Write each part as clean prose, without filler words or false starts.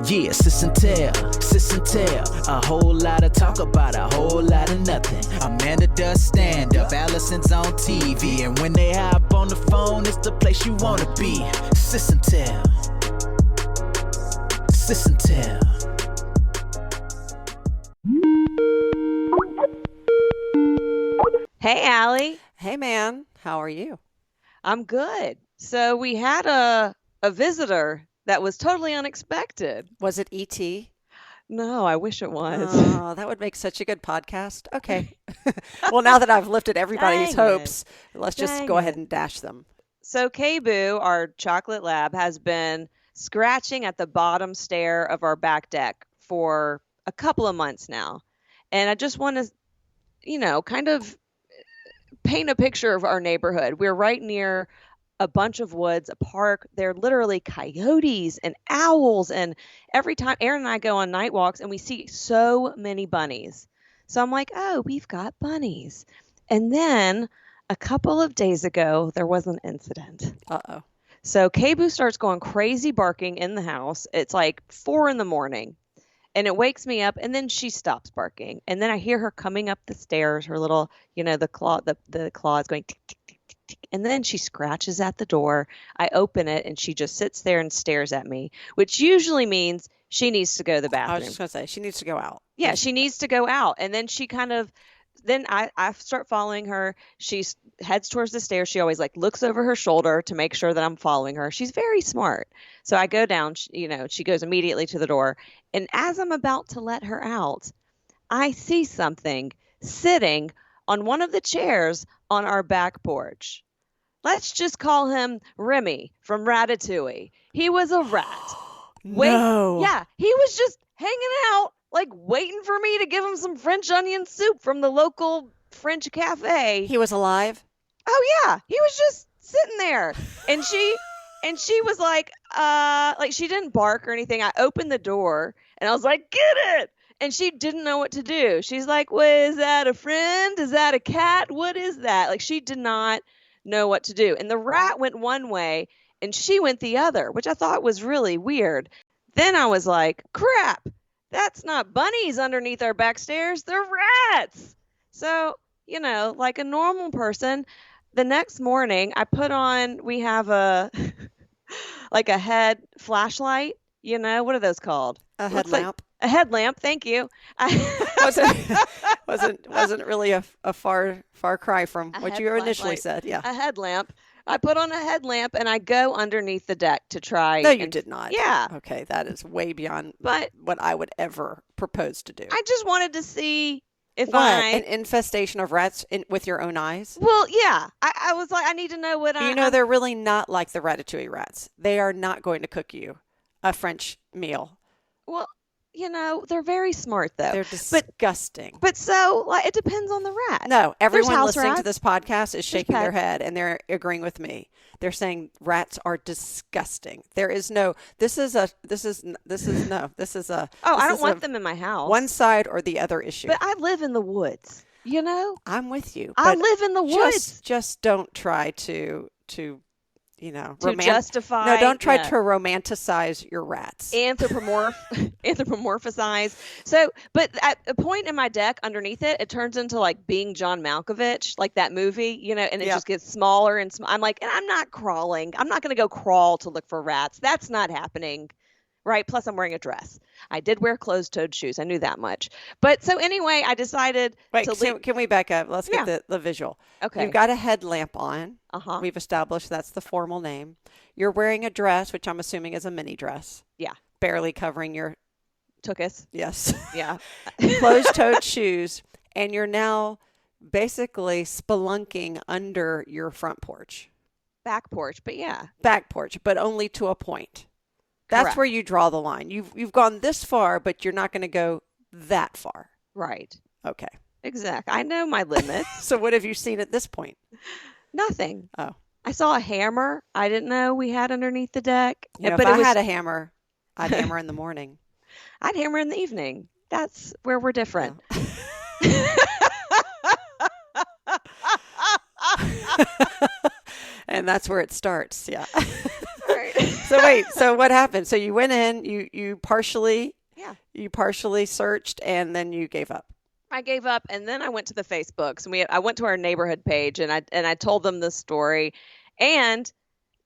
Yeah, Sis and Tell, a whole lot of talk about a whole lot of nothing. Amanda does stand up, Alison's on TV, and when they hop on the phone, it's the place you wanna be. Sis and Tell, Sis and Tell. Hey, Allie. Hey, man. How are you? I'm good. So we had a visitor that was totally unexpected. Was it E.T.? No, I wish it was. Oh, that would make such a good podcast. Okay. Well, now that I've lifted everybody's hopes, let's just go ahead and dash them. So K-Boo, our chocolate lab, has been scratching at the bottom stair of our back deck for a couple of months now. And I just want to, kind of paint a picture of our neighborhood. We're right near a bunch of woods, a park. They're literally coyotes and owls. And every time Aaron and I go on night walks and we see so many bunnies. So I'm like, oh, we've got bunnies. And then a couple of days ago, there was an incident. Uh-oh. So K-Boo starts going crazy barking in the house. It's like 4 a.m. and it wakes me up, and then she stops barking. And then I hear her coming up the stairs, her little, the claw is going tick, tick, tick, tick, tick. And then she scratches at the door. I open it, and she just sits there and stares at me, which usually means she needs to go to the bathroom. I was just going to say, she needs to go out. Yeah, she needs to go out. And then she then I start following her. She heads towards the stairs. She always looks over her shoulder to make sure that I'm following her. She's very smart. So I go down, she goes immediately to the door. And as I'm about to let her out, I see something sitting on one of the chairs on our back porch. Let's just call him Remy from Ratatouille. He was a rat. No. Yeah, he was just hanging out, waiting for me to give him some French onion soup from the local French cafe. He was alive? Oh, yeah. He was just sitting there. And she was she didn't bark or anything. I opened the door and I was like, get it. And she didn't know what to do. She's like, well, is that a friend? Is that a cat? What is that? She did not know what to do. And the rat went one way and she went the other, which I thought was really weird. Then I was like, crap. That's not bunnies underneath our back stairs. They're rats. So, like a normal person, the next morning I put on, we have a head flashlight. What are those called? A headlamp. A headlamp. Thank you. Wasn't really a far cry from what you initially said. Yeah. A headlamp. I put on a headlamp and I go underneath the deck to try. No, you did not. Yeah. Okay, that is way beyond what I would ever propose to do. I just wanted to see if an infestation of rats with your own eyes? Well, yeah. I was like, I need to know what they're really not like the Ratatouille rats. They are not going to cook you a French meal. Well, they're very smart, though. They're disgusting. But so, it depends on the rat. No, everyone listening rats. to this podcast is shaking their head, and they're agreeing with me. They're saying rats are disgusting. There is no, I don't want them in my house. One side or the other issue. But I live in the woods, I'm with you. I live in the woods. Just don't try to justify. No, don't try to romanticize your rats. Anthropomorphize. So, but at a point in my deck underneath it, it turns into Being John Malkovich, like that movie, and it just gets smaller and I'm like, and I'm not crawling. I'm not going to go crawl to look for rats. That's not happening. Right. Plus, I'm wearing a dress. I did wear closed-toed shoes. I knew that much. But so anyway, I decided to leave. Can we back up? Let's get the visual. Okay. You've got a headlamp on. Uh-huh. We've established that's the formal name. You're wearing a dress, which I'm assuming is a mini dress. Yeah. Barely covering your tuchus. Yes. Yeah. Closed-toed shoes. And you're now basically spelunking under your front porch. Back porch, but yeah. Back porch, but only to a point. That's Correct. where you draw the line. You've gone this far, but you're not going to go that far. Right. Okay. Exactly. I know my limits. So what have you seen at this point? Nothing. Oh. I saw a hammer I didn't know we had underneath the deck. But if I had a hammer, I'd hammer in the morning. I'd hammer in the evening. That's where we're different. And that's where it starts. Yeah. Right. So wait, so what happened? So you went in, you partially Yeah. you partially searched, and then you gave up. I gave up, and then I went to the Facebooks, and I went to our neighborhood page, and I told them the story, and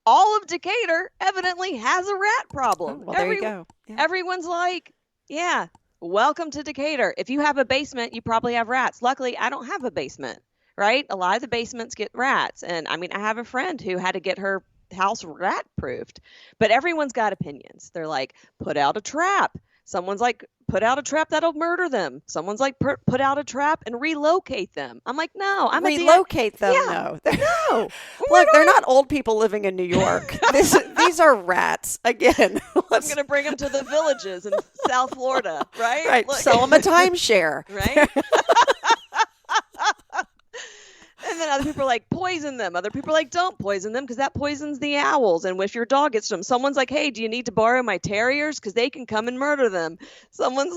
all of Decatur evidently has a rat problem. Oh, well, there you go. Yeah. Everyone's like, yeah, welcome to Decatur. If you have a basement, you probably have rats. Luckily, I don't have a basement, right? A lot of the basements get rats, and I mean, I have a friend who had to get her house rat proofed, but everyone's got opinions. They're like, put out a trap. Someone's like, put out a trap that'll murder them. Someone's like, put out a trap and relocate them. I'm like, no, I'm relocate them. Yeah. No, no. Look, they're not old people living in New York. These are rats. Again, I'm gonna bring them to the villages in South Florida, right? Right. Look. Sell them a timeshare. Right. And then other people are like, poison them. Other people are like, don't poison them because that poisons the owls. And if your dog gets them, someone's like, hey, do you need to borrow my terriers? Because they can come and murder them. Someone's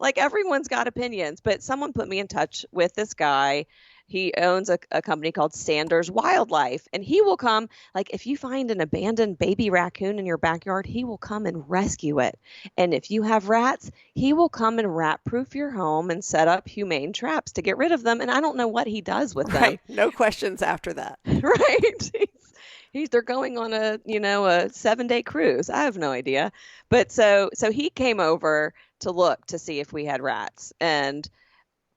like, everyone's got opinions. But someone put me in touch with this guy. He owns a company called Sanders Wildlife, and he will come, like if you find an abandoned baby raccoon in your backyard, he will come and rescue it. And if you have rats, he will come and rat-proof your home and set up humane traps to get rid of them. And I don't know what he does with them. Right. No questions after that. Right. They're going on a 7-day cruise. I have no idea. But so he came over to look to see if we had rats. And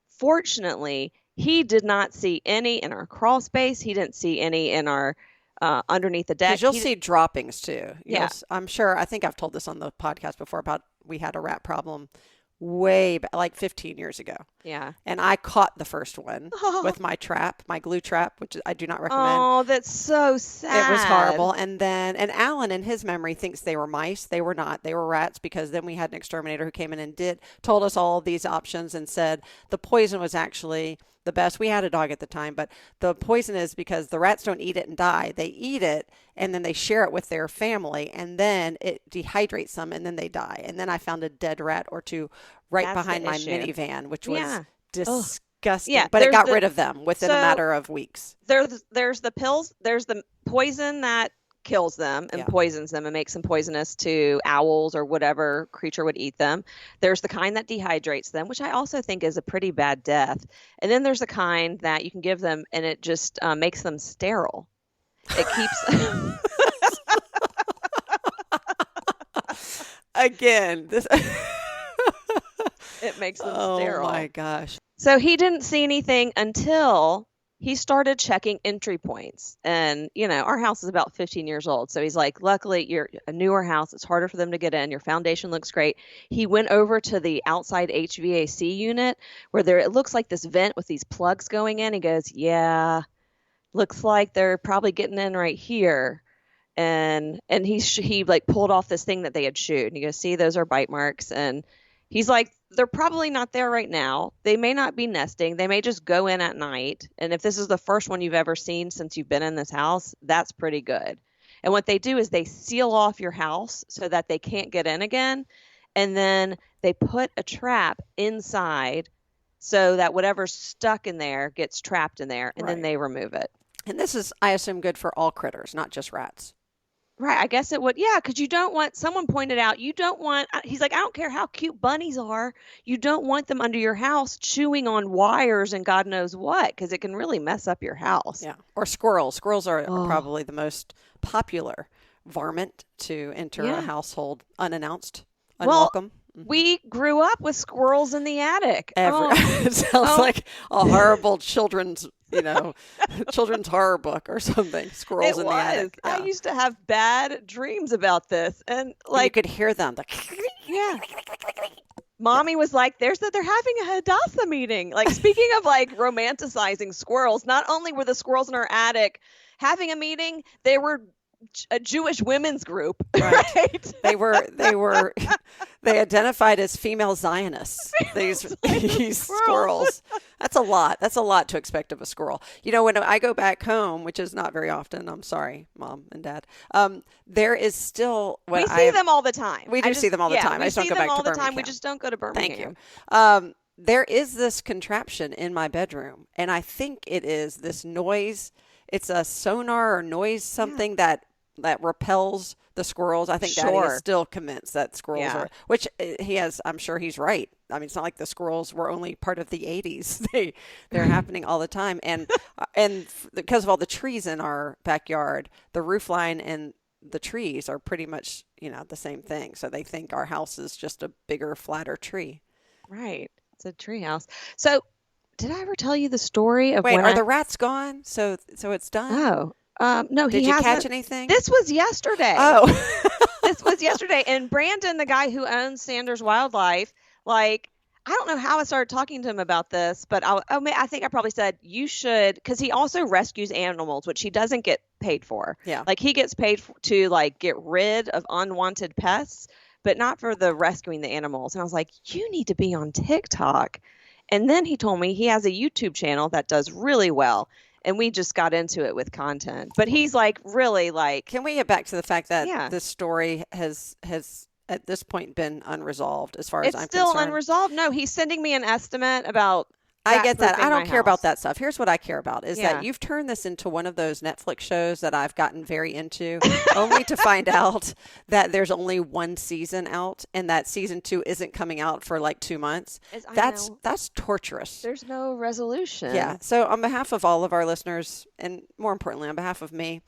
fortunately, he did not see any in our crawl space. He didn't see any in our underneath the deck. Because you'll see droppings too. Yeah. I'm sure. I think I've told this on the podcast before about we had a rat problem way back, like 15 years ago. Yeah. And I caught the first one with my trap, my glue trap, which I do not recommend. Oh, that's so sad. It was horrible. And Alan, in his memory, thinks they were mice. They were not. They were rats, because then we had an exterminator who came in and told us all these options and said the poison was actually the best. We had a dog at the time, but the poison is because the rats don't eat it and die. They eat it and then they share it with their family, and then it dehydrates them and then they die. And then I found a dead rat or two right behind my minivan, which was disgusting. Yeah, but it got rid of them within a matter of weeks. There's the pills. There's the poison that kills them and poisons them and makes them poisonous to owls or whatever creature would eat them. There's the kind that dehydrates them, which I also think is a pretty bad death. And then there's the kind that you can give them and it just makes them sterile. It keeps Again, this it makes them sterile. Oh my gosh. So he didn't see anything until he started checking entry points. And, our house is about 15 years old. So he's like, luckily, you're a newer house. It's harder for them to get in. Your foundation looks great. He went over to the outside HVAC unit where it looks like this vent with these plugs going in. He goes, yeah, looks like they're probably getting in right here. And he like pulled off this thing that they had chewed. And he goes, see, those are bite marks. And he's like, they're probably not there right now. They may not be nesting. They may just go in at night. And if this is the first one you've ever seen since you've been in this house, that's pretty good. And what they do is they seal off your house so that they can't get in again. And then they put a trap inside so that whatever's stuck in there gets trapped in there. And then they remove it. And this is, I assume, good for all critters, not just rats. Right. I guess it would. Yeah. Because you don't want, someone pointed out, he's like, I don't care how cute bunnies are. You don't want them under your house chewing on wires and God knows what, because it can really mess up your house. Yeah. Or squirrels. Squirrels are probably the most popular varmint to enter a household unannounced, unwelcome. We grew up with squirrels in the attic. It sounds like a horrible children's horror book or something. Squirrels in the attic. Yeah. I used to have bad dreams about this, and you could hear them. Mommy was like, they're having a Hadassah meeting. Like, speaking of like romanticizing squirrels, not only were the squirrels in our attic having a meeting, they were a Jewish women's group, right? They identified as female Zionists. These squirrels. That's a lot. That's a lot to expect of a squirrel. When I go back home, which is not very often, I'm sorry, Mom and Dad. There is still we see them all the time. We do see them all the time. I just don't go back to Birmingham. We just don't go to Birmingham. Thank you. There is this contraption in my bedroom, and I think it is this noise. It's a sonar or noise something that that repels the squirrels. I think Daddy is still convinced that squirrels are, which he has, I'm sure he's right. I mean, it's not like the squirrels were only part of the 80s. They're happening all the time. And because of all the trees in our backyard, the roof line and the trees are pretty much, the same thing. So they think our house is just a bigger, flatter tree. Right. It's a tree house. So did I ever tell you the story of Wait, are the rats gone? So it's done? Oh, no, Did you catch anything? This was yesterday. Oh. This was yesterday. And Brandon, the guy who owns Sanders Wildlife, I don't know how I started talking to him about this, but I think I probably said you should, because he also rescues animals, which he doesn't get paid for. Yeah. He gets paid to get rid of unwanted pests, but not for the rescuing the animals. And I was like, you need to be on TikTok. And then he told me he has a YouTube channel that does really well. And we just got into it with content. But he's really Can we get back to the fact that this story has at this point been unresolved as far as I'm concerned? It's still unresolved. No, he's sending me an estimate about I get that. I don't care about that stuff. Here's what I care about is that you've turned this into one of those Netflix shows that I've gotten very into, only to find out that there's only one season out and that season 2 isn't coming out for 2 months. That's torturous. There's no resolution. Yeah. So on behalf of all of our listeners, and more importantly, on behalf of me,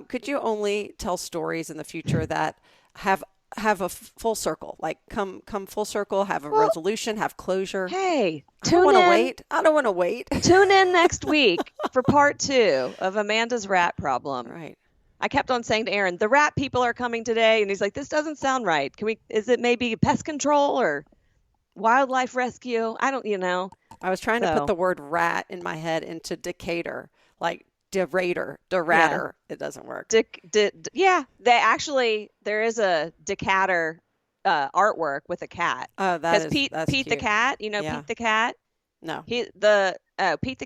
could you only tell stories in the future that have a full circle, come full circle, have a resolution, have closure. Hey, I don't want to wait. Tune in next week for part 2 of Amanda's rat problem. Right. I kept on saying to Aaron, the rat people are coming today. And he's like, this doesn't sound right. Is it maybe pest control or wildlife rescue? I don't, I was trying to put the word rat in my head into Decatur, Derator. Yeah. It doesn't work. There is a Decatur artwork with a cat. Oh, that's Pete cute. the cat. Pete the cat. No. Pete the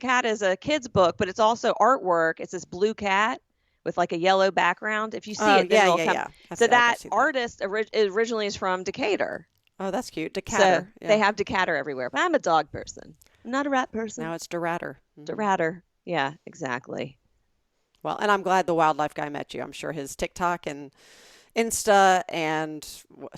Cat is a kid's book, but it's also artwork. It's this blue cat with a yellow background. If you see it, then it'll come. Yeah. So that artist originally is from Decatur. Oh, that's cute. Decatur. So they have Decatur everywhere. But I'm a dog person. I'm not a rat person. Now it's Derator. Derator. Yeah, exactly. Well, and I'm glad the wildlife guy met you. I'm sure his TikTok and Insta and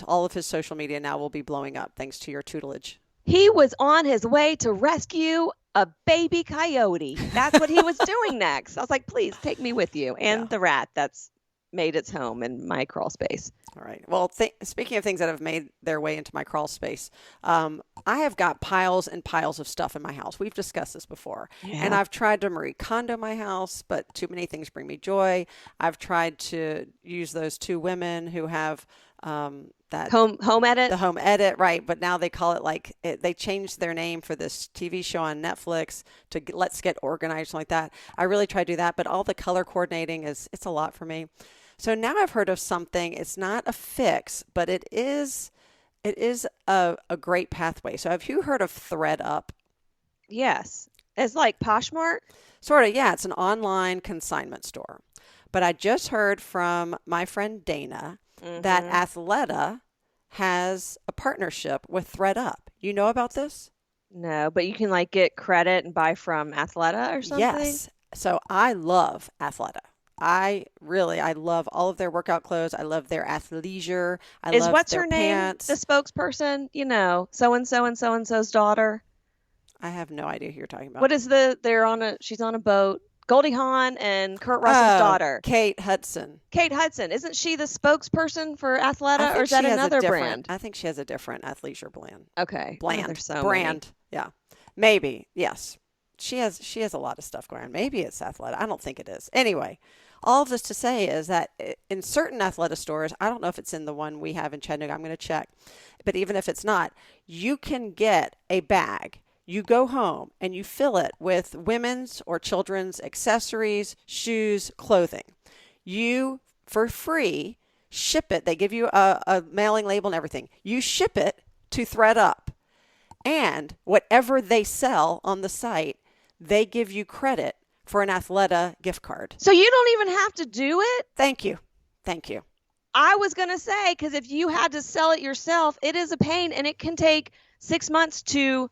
all of his social media now will be blowing up thanks to your tutelage. He was on his way to rescue a baby coyote. That's what he was doing next. I was like, please take me with you. And the rat that's made its home in my crawl space. All right. Well, speaking of things that have made their way into my crawl space, I have got piles and piles of stuff in my house. We've discussed this before. Yeah. And I've tried to Marie Kondo my house, but too many things bring me joy. I've tried to use those 2 women who have that home edit. The home edit, right? But now they call it they changed their name for this TV show on Netflix to Let's Get Organized, like that. I really try to do that, but all the color coordinating it's a lot for me. So now I've heard of something. It's not a fix, but it is a great pathway. So have you heard of ThreadUp? Yes. It's like Poshmark? Sort of, yeah. It's an online consignment store. But I just heard from my friend Dana that Athleta has a partnership with ThreadUp. You know about this? No, but you can get credit and buy from Athleta or something? Yes. So I love Athleta. I love all of their workout clothes. I love their athleisure. What's her name? Pants. The spokesperson, so-and-so and so-and-so's daughter. I have no idea who you're talking about. What is she's on a boat. Goldie Hawn and Kurt Russell's daughter. Kate Hudson. Kate Hudson. Isn't she the spokesperson for Athleta, or is that another brand? I think she has a different athleisure brand. Okay. Brand. So brand. Many. Yeah. Maybe. Yes. She has a lot of stuff going on. Maybe it's Athleta. I don't think it is. Anyway, all of this to say is that in certain Athleta stores, I don't know if it's in the one we have in Chattanooga. I'm going to check. But even if it's not, you can get a bag. You go home and you fill it with women's or children's accessories, shoes, clothing. You, for free, ship it. They give you a mailing label and everything. You ship it to ThreadUp. And whatever they sell on the site, they give you credit for an Athleta gift card. So you don't even have to do it? Thank you. I was going to say, because if you had to sell it yourself, it is a pain, and it can take 6 months to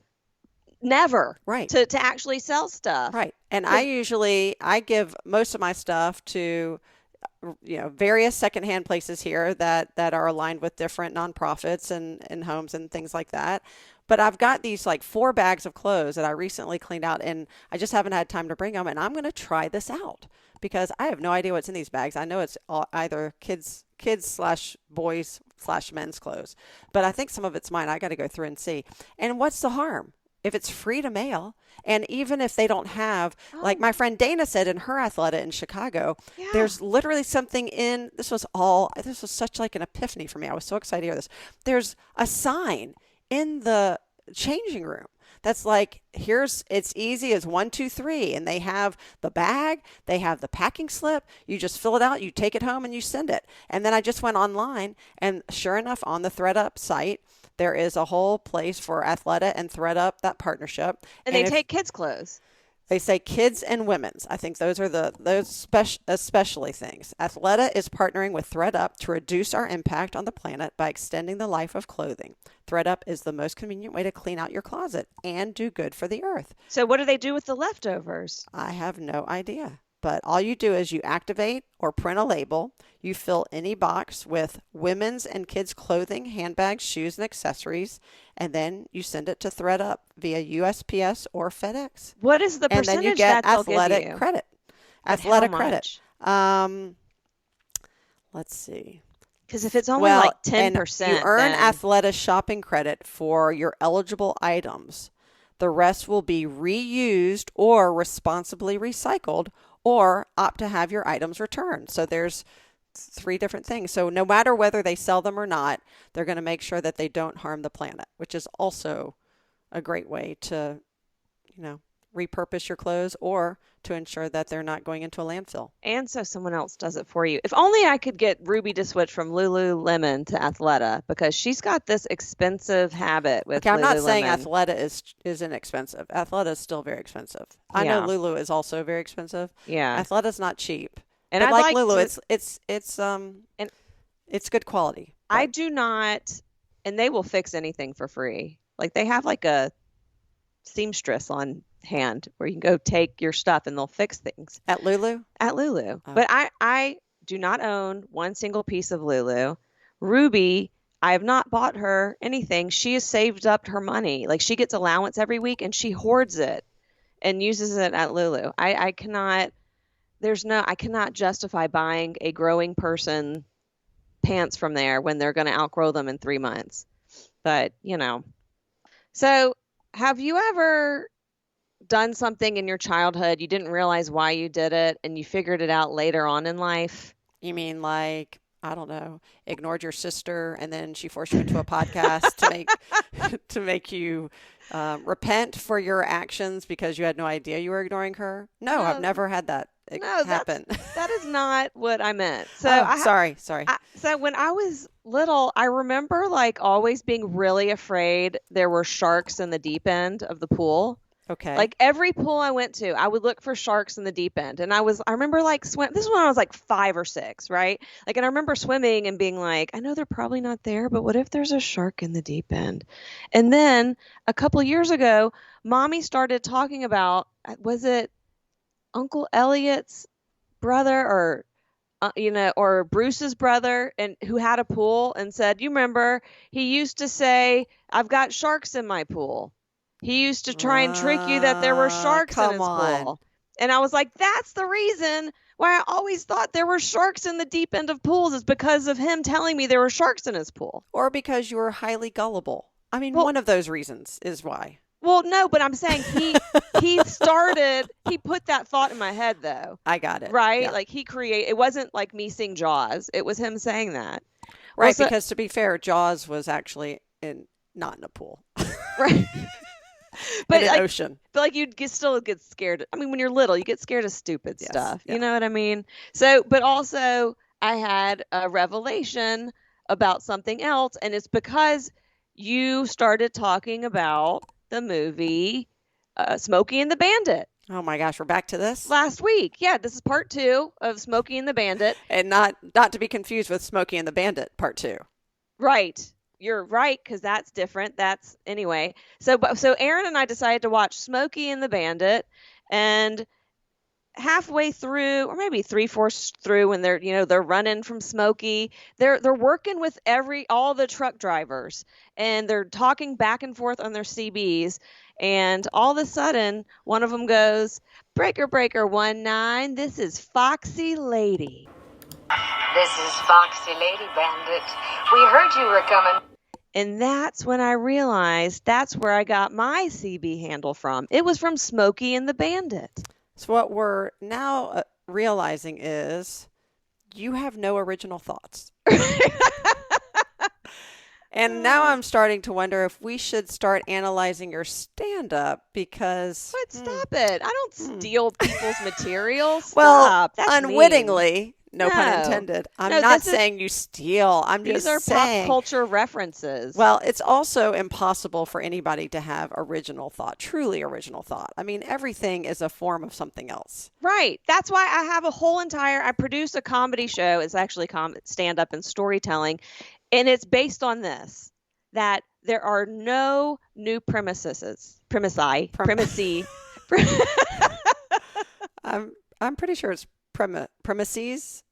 never to actually sell stuff. Right. And I give most of my stuff to various secondhand places here that are aligned with different nonprofits and homes and things like that. But I've got these like 4 bags of clothes that I recently cleaned out, and I just haven't had time to bring them. And I'm going to try this out because I have no idea what's in these bags. I know it's either kids / boys / men's clothes, but I think some of it's mine. I got to go through and see. And what's the harm? If it's free to mail, and even if they don't have, like my friend Dana said in her Athleta in Chicago, there's literally something in, this was such like an epiphany for me. I was so excited to hear this. There's a sign in the changing room that's like, it's easy as 1, 2, 3. And they have the bag, they have the packing slip. You just fill it out, you take it home and you send it. And then I just went online, and sure enough, on the ThredUp site, there is a whole place for Athleta and ThredUp, that partnership. And they take kids' clothes. They say kids and women's. I think those are those especially things. Athleta is partnering with ThredUp to reduce our impact on the planet by extending the life of clothing. ThredUp is the most convenient way to clean out your closet and do good for the earth. So what do they do with the leftovers? I have no idea. But all you do is you activate or print a label. You fill any box with women's and kids' clothing, handbags, shoes, and accessories, and then you send it to ThredUp via USPS or FedEx. What is the percentage and then you get that they'll give athletic you? credit? And Athletic how credit. much? Let's see. Because if it's only like 10%, you earn then... Athleta shopping credit for your eligible items. The rest will be reused or responsibly recycled, or opt to have your items returned. So there's 3 different things. So no matter whether they sell them or not, they're going to make sure that they don't harm the planet, which is also a great way to, repurpose your clothes or to ensure that they're not going into a landfill. And so someone else does it for you. If only I could get Ruby to switch from Lululemon to Athleta, because she's got this expensive habit with I'm not Lululemon. saying Athleta is inexpensive. Athleta is still very expensive. I know Lulu is also very expensive. Yeah. Athleta's not cheap. And but I like like Lulu, to... it's good quality. But I do not, and they will fix anything for free. Like they have like a seamstress on hand where you can go take your stuff and they'll fix things. At Lulu? At Lulu. Oh. But I do not own one single piece of Lulu. Ruby, I have not bought her anything. She has saved up her money. Like she gets allowance every week and she hoards it and uses it at Lulu. I cannot justify buying a growing person pants from there when they're going to outgrow them in 3 months. But, So have you ever done something in your childhood, you didn't realize why you did it, and you figured it out later on in life? You mean like, I don't know, ignored your sister and then she forced you into a podcast to make you repent for your actions because you had no idea you were ignoring her? No, I've never had that happen. That is not what I meant. So sorry. So when I was little, I remember like always being really afraid there were sharks in the deep end of the pool. Okay. Like every pool I went to, I would look for sharks in the deep end. And I remember like this is when I was like 5 or 6, right? Like, and I remember swimming and being like, I know they're probably not there, but what if there's a shark in the deep end? And then a couple of years ago, Mommy started talking about, was it Uncle Elliot's brother or Bruce's brother, and who had a pool, and said, you remember, he used to say, I've got sharks in my pool. He used to try and trick you that there were sharks in his pool. And I was like, that's the reason why I always thought there were sharks in the deep end of pools, is because of him telling me there were sharks in his pool. Or because you were highly gullible. I mean, one of those reasons is why. Well, no, but I'm saying he put that thought in my head, though. I got it. Right? Yeah. Like it wasn't like me seeing Jaws. It was him saying that. Right, Also, because to be fair, Jaws was actually not in a pool. Right. But in an ocean. But like still get scared. I mean, when you're little, you get scared of stupid stuff. Yeah. You know what I mean? So, but also I had a revelation about something else, and it's because you started talking about the movie Smokey and the Bandit. Oh my gosh, we're back to this? Last week. Yeah, this is part 2 of Smokey and the Bandit. And not to be confused with Smokey and the Bandit part 2. Right. You're right, because that's different. Anyway. So Aaron and I decided to watch Smokey and the Bandit, and halfway through, or maybe 3/4 through, when they're running from Smokey. They're working with all the truck drivers, and they're talking back and forth on their CBs. And all of a sudden, one of them goes, "Breaker, breaker, 19. This is Foxy Lady." This is Foxy Lady Bandit. We heard you were coming. And that's when I realized that's where I got my CB handle from. It was from Smokey and the Bandit. So what we're now realizing is you have no original thoughts. And now I'm starting to wonder if we should start analyzing your stand-up because... What? Stop it. I don't steal people's material. Stop. Well, That's unwittingly, mean. no pun intended. I'm not saying you steal. I'm just saying... These are pop culture references. Well, it's also impossible for anybody to have original thought, truly original thought. I mean, everything is a form of something else. Right. That's why I have I produce a comedy show. It's actually stand-up and storytelling. And it's based on this, that there are no new premises. I'm pretty sure it's premises.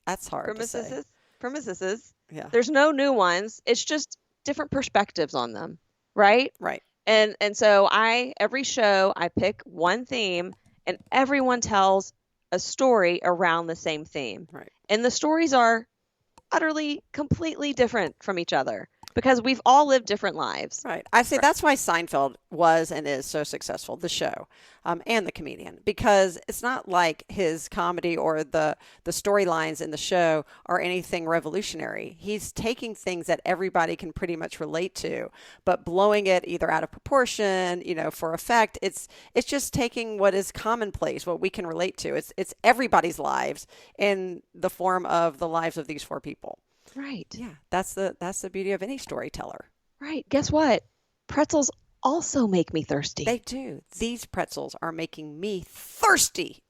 That's hard to say. Premises. Yeah. There's no new ones. It's just different perspectives on them, right? Right. And so every show I pick one theme, and everyone tells a story around the same theme. Right. And the stories are utterly, completely different from each other because we've all lived different lives. Right. I say that's why Seinfeld was and is so successful, the show, and the comedian, because it's not like his comedy or the storylines in the show are anything revolutionary. He's taking things that everybody can pretty much relate to, but blowing it either out of proportion, for effect. It's just taking what is commonplace, what we can relate to. It's everybody's lives in the form of the lives of these four people. Right. Yeah, that's the beauty of any storyteller. Right. Guess what? Pretzels also make me thirsty. They do. These pretzels are making me thirsty.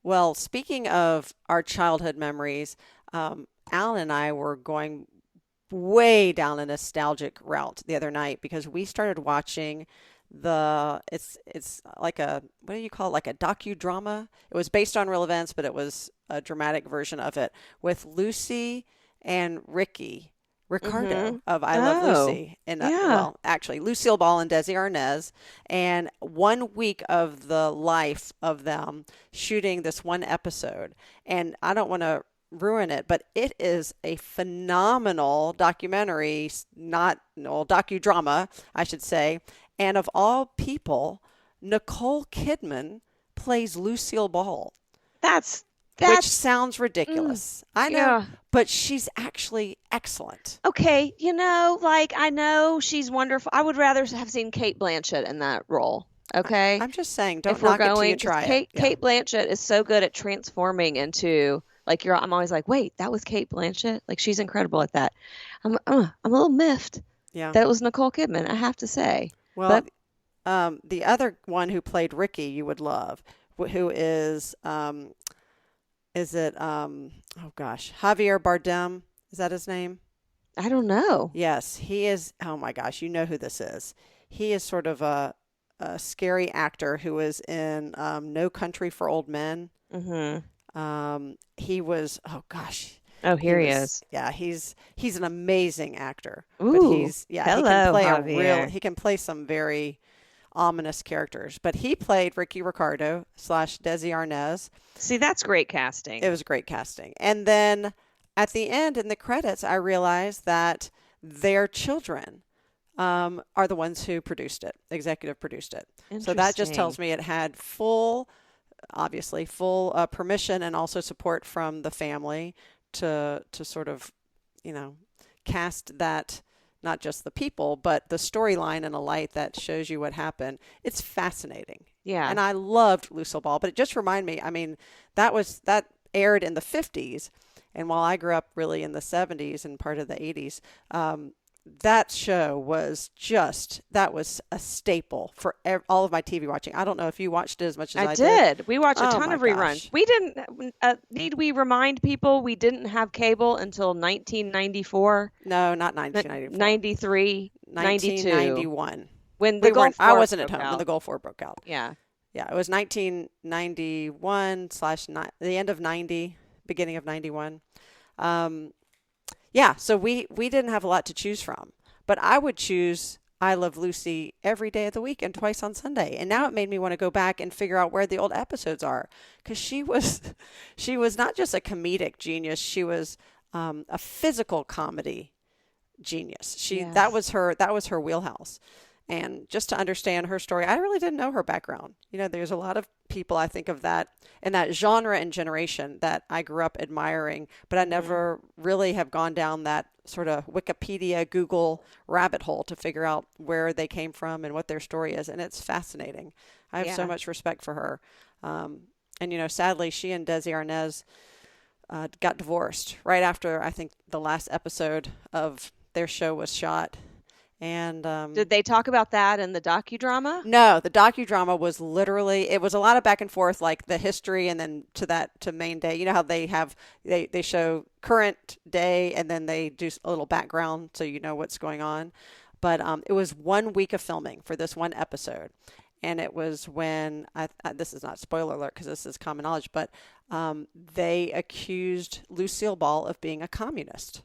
Well, speaking of our childhood memories, Alan and I were going way down a nostalgic route the other night because we started watching it's like a, what do you call it? Like a docudrama. It was based on real events, but it was a dramatic version of it with Lucy and Ricardo of I Love Lucy. And actually Lucille Ball and Desi Arnaz, and 1 week of the life of them shooting this one episode. And I don't want to ruin it, but it is a phenomenal documentary, docudrama, I should say. And of all people, Nicole Kidman plays Lucille Ball. Which sounds ridiculous. I know, yeah. But she's actually excellent. Okay, I know she's wonderful. I would rather have seen Cate Blanchett in that role. Okay? I'm just saying, don't knock it till you try it. Cate Blanchett is so good at transforming into... I'm always like, wait, that was Cate Blanchett? Like, she's incredible at that. I'm a little miffed that it was Nicole Kidman, I have to say. Well, the other one who played Ricky you would love, who is Javier Bardem? Is that his name? I don't know. Yes, he is. Oh my gosh, you know who this is. He is sort of a scary actor who was in No Country for Old Men. Mm-hmm. He was, oh gosh. Oh, here he is. Yeah, he's an amazing actor. Ooh, but hello, he can play some very ominous characters. But he played Ricky Ricardo / Desi Arnaz. See, that's great casting. It was great casting. And then at the end in the credits, I realized that their children are the ones who executive produced it. So that just tells me it had full permission and also support from the family to sort of, cast that, not just the people, but the storyline in a light that shows you what happened. It's fascinating. Yeah. And I loved Lucille Ball, but it just reminded me, that aired in the 50s. And while I grew up really in the 70s and part of the 80s, that show was a staple for all of my TV watching. I don't know if you watched it as much as I did. We watched a ton of reruns. Gosh. We didn't, need we remind people we didn't have cable until 1994? No, not 1994. 93, 92. 1991. When the Gulf War I wasn't at broke home out. when the Gulf War broke out. Yeah. Yeah, it was 1991 slash the end of 90, beginning of 91. Yeah, so we didn't have a lot to choose from, but I would choose I Love Lucy every day of the week and twice on Sunday. And now it made me want to go back and figure out where the old episodes are, because she was not just a comedic genius, she was a physical comedy genius. That was her wheelhouse. And just to understand her story, I really didn't know her background. There's a lot of people I think of that in that genre and generation that I grew up admiring, but I never really have gone down that sort of Wikipedia, Google rabbit hole to figure out where they came from and what their story is. And it's fascinating. I have so much respect for her. And sadly, she and Desi Arnaz got divorced right after, I think, the last episode of their show was shot. And did they talk about that in the docudrama? No, the docudrama was literally, it was a lot of back and forth, like the history, and then to main day. You know how they show current day, and then they do a little background so you know what's going on. But it was 1 week of filming for this one episode, and it was when this is not spoiler alert because this is common knowledge, but they accused Lucille Ball of being a communist.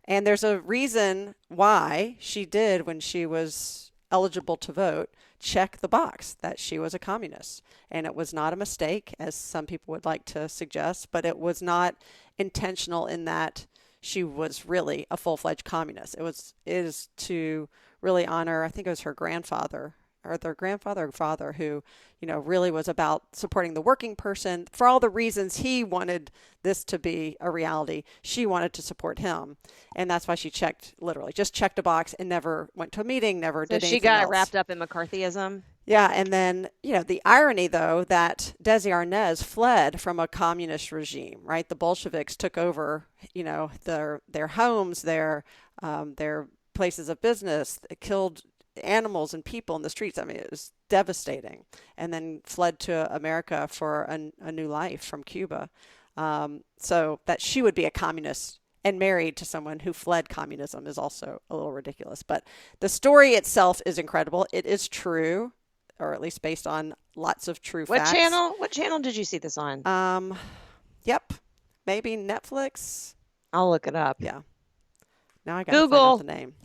And there's a reason why she did, when she was eligible to vote, check the box that she was a communist. And it was not a mistake, as some people would like to suggest, but it was not intentional in that she was really a full-fledged communist. It is to really honor, I think it was her grandfather, or their grandfather or father, who, really was about supporting the working person. For all the reasons he wanted this to be a reality, she wanted to support him. And that's why she just checked a box and never went to a meeting, never did anything else. So she got wrapped up in McCarthyism? Yeah, and then, the irony, though, that Desi Arnaz fled from a communist regime, right? The Bolsheviks took over, their homes, their places of business, killed animals and people in the streets. I mean, it was devastating. And then fled to America for a new life from Cuba. So that she would be a communist and married to someone who fled communism is also a little ridiculous. But the story itself is incredible. It is true, or at least based on lots of true facts. What channel did you see this on? Yep. Maybe Netflix. I'll look it up. Yeah. Now I got to find Google out the name.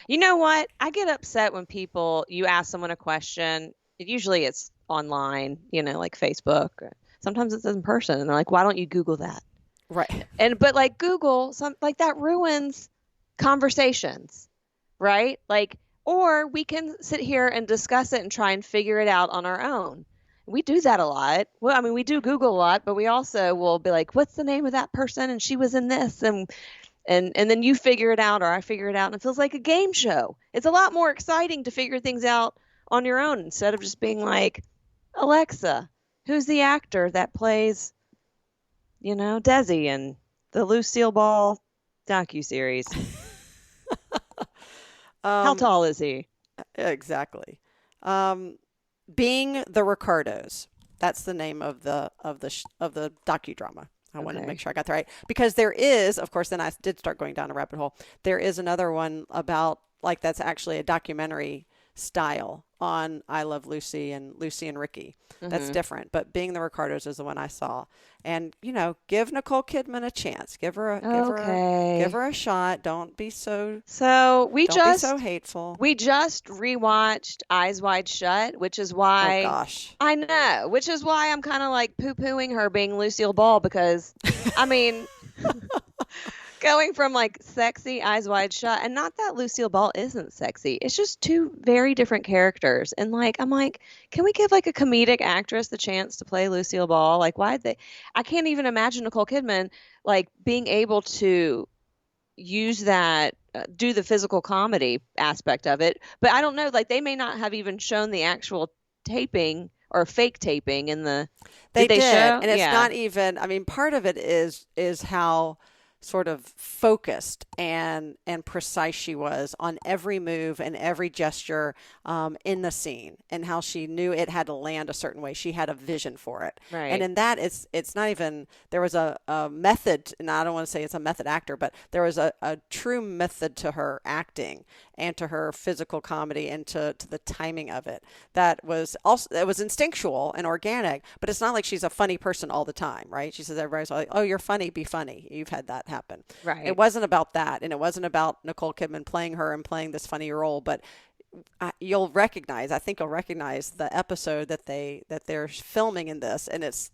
You know what? I get upset when you ask someone a question. Usually it's online, like Facebook. Sometimes it's in person, and they're like, "Why don't you Google that?" Right. But like Google, that ruins conversations, right? Or we can sit here and discuss it and try and figure it out on our own. We do that a lot. Well, I mean, we do Google a lot, but we also will be like, "What's the name of that person?" And she was in this, and then you figure it out, or I figure it out, and it feels like a game show. It's a lot more exciting to figure things out on your own instead of just being like, Alexa, who's the actor that plays, Desi in the Lucille Ball docuseries? How tall is he? Exactly. Being the Ricardos. That's the name of the docudrama. I wanted to make sure I got that right, because there is, of course, then I did start going down a rabbit hole. There is another one about, that's actually a documentary style on I Love Lucy and Ricky. That's different, but Being the Ricardos is the one I saw. And, give Nicole Kidman a chance. Give her a shot. Don't be so be so hateful. We just rewatched Eyes Wide Shut, which is why I know, which is why I'm kind of like poo-pooing her being Lucille Ball, because I mean going from sexy Eyes Wide Shut, and not that Lucille Ball isn't sexy. It's just two very different characters. And I'm like, can we give a comedic actress the chance to play Lucille Ball? I can't even imagine Nicole Kidman being able to use that, do the physical comedy aspect of it. But I don't know, they may not have even shown the actual taping or fake taping in the. They did, show? And it's not even. I mean, part of it is how sort of focused and precise she was on every move and every gesture in the scene, and how she knew it had to land a certain way. She had a vision for it. Right. And in that, it's not even, there was a method, and I don't want to say it's a method actor, but there was a true method to her acting and to her physical comedy and to the timing of it. That was also, it was instinctual and organic, but it's not like she's a funny person all the time, right? She says, everybody's like, oh, you're funny, be funny. You've had that happen. Right. It wasn't about that, and it wasn't about Nicole Kidman playing her and playing this funny role, but I think you'll recognize the episode that they're filming in this, and it's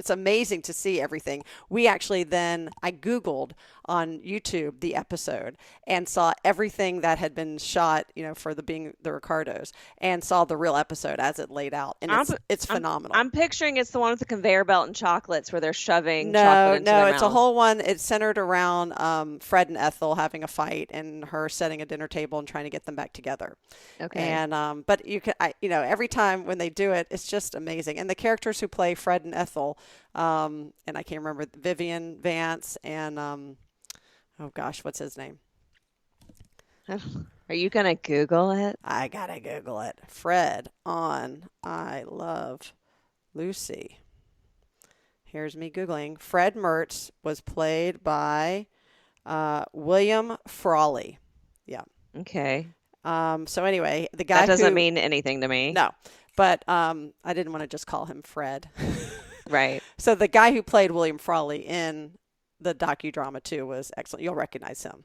amazing to see everything. We actually I Googled on YouTube the episode and saw everything that had been shot, for being the Ricardos, and saw the real episode as it laid out, and it's phenomenal. I'm picturing it's the one with the conveyor belt and chocolates where they're shoving chocolate into their it's mouth. a whole one. It's centered around Fred and Ethel having a fight and her setting a dinner table and trying to get them back together. Okay. And but every time when they do it, it's just amazing. And the characters who play Fred and Ethel, and I can't remember, Vivian Vance and oh gosh, what's his name? Are you gonna Google it? I gotta Google it. Fred on I Love Lucy. Here's me Googling. Fred Mertz was played by William Frawley. Yeah. Okay. So anyway, the guy that doesn't mean anything to me. No, but I didn't want to just call him Fred. Right. So the guy who played William Frawley in the docudrama too was excellent. You'll recognize him.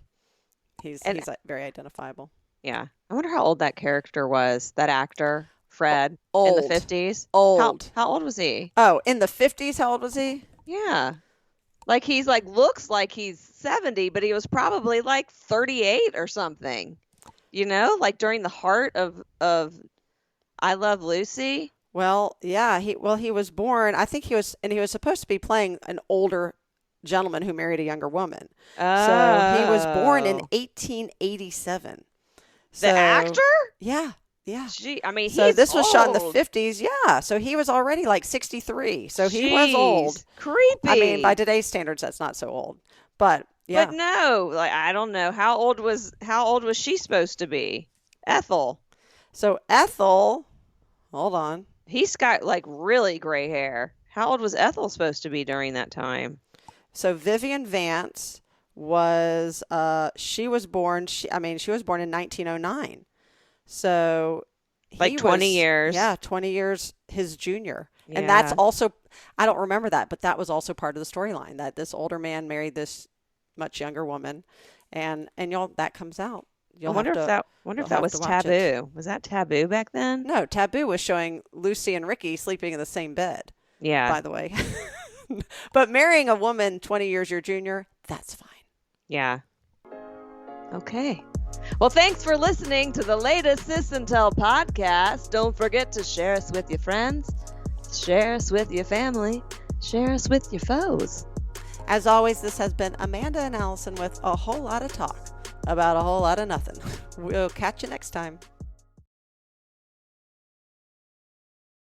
He's very identifiable. Yeah. I wonder how old that character was, that actor, Fred, Old. in the 50s. Old. How old was he? Oh, in the 50s, how old was he? Yeah. Like he's looks like he's 70, but he was probably 38 or something. During the heart of I Love Lucy. Well, yeah, he was born, I think he was supposed to be playing an older gentleman who married a younger woman. Oh. So he was born in 1887. The actor? Yeah. Yeah. So this was shot in the old. 50s. Yeah. So he was already 63. So he was old. Creepy. By today's standards, that's not so old. But yeah. But no, I don't know. How old was she supposed to be? Ethel. So Ethel, hold on. He's got really gray hair. How old was Ethel supposed to be during that time? So Vivian Vance was she was born in 1909. So he 20 years. Yeah, 20 years his junior. Yeah. And that's also, I don't remember that, but that was also part of the storyline, that this older man married this much younger woman, and that comes out. I wonder if that was taboo. Was that taboo back then? No, taboo was showing Lucy and Ricky sleeping in the same bed. Yeah. By the way. But marrying a woman 20 years your junior, that's fine. Yeah. Okay. Well, thanks for listening to the latest Sis Tell podcast. Don't forget to share us with your friends, share us with your family, share us with your foes. As always, this has been Amanda and Alison with a whole lot of talk about a whole lot of nothing. We'll catch you next time.